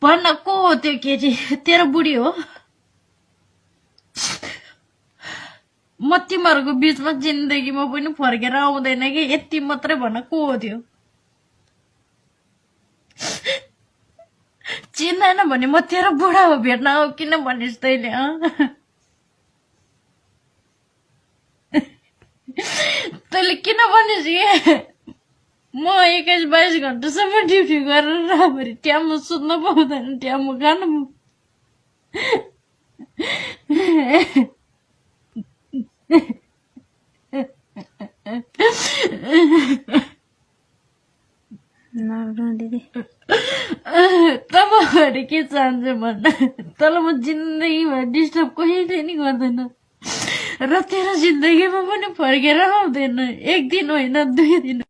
भन्न को हो त्यो केटी? तेरो बुढी हो? म तिमीहरूको बिचमा जिन्दगीमा पनि फर्केर आउँदैन कि, यति मात्रै भन्न को हो त्यो? चिन्दैन भने म तेरो बुढा हो भेट्न आऊ किन भनिस् तैले? तैले किन भनिस् कि म 21-22 घण्टासम्म ड्युटी गरेर राम्ररी ट्याममा सुत्न पाउँदैन, ट्याममा खानु दिदी तपाईँहरू के चाहन्छ भन्न? तर म जिन्दगीमा डिस्टर्ब कहिले नि गर्दैन र तेरो जिन्दगीमा पनि फर्केर आउँदैन, एक दिन होइन 2 दिन।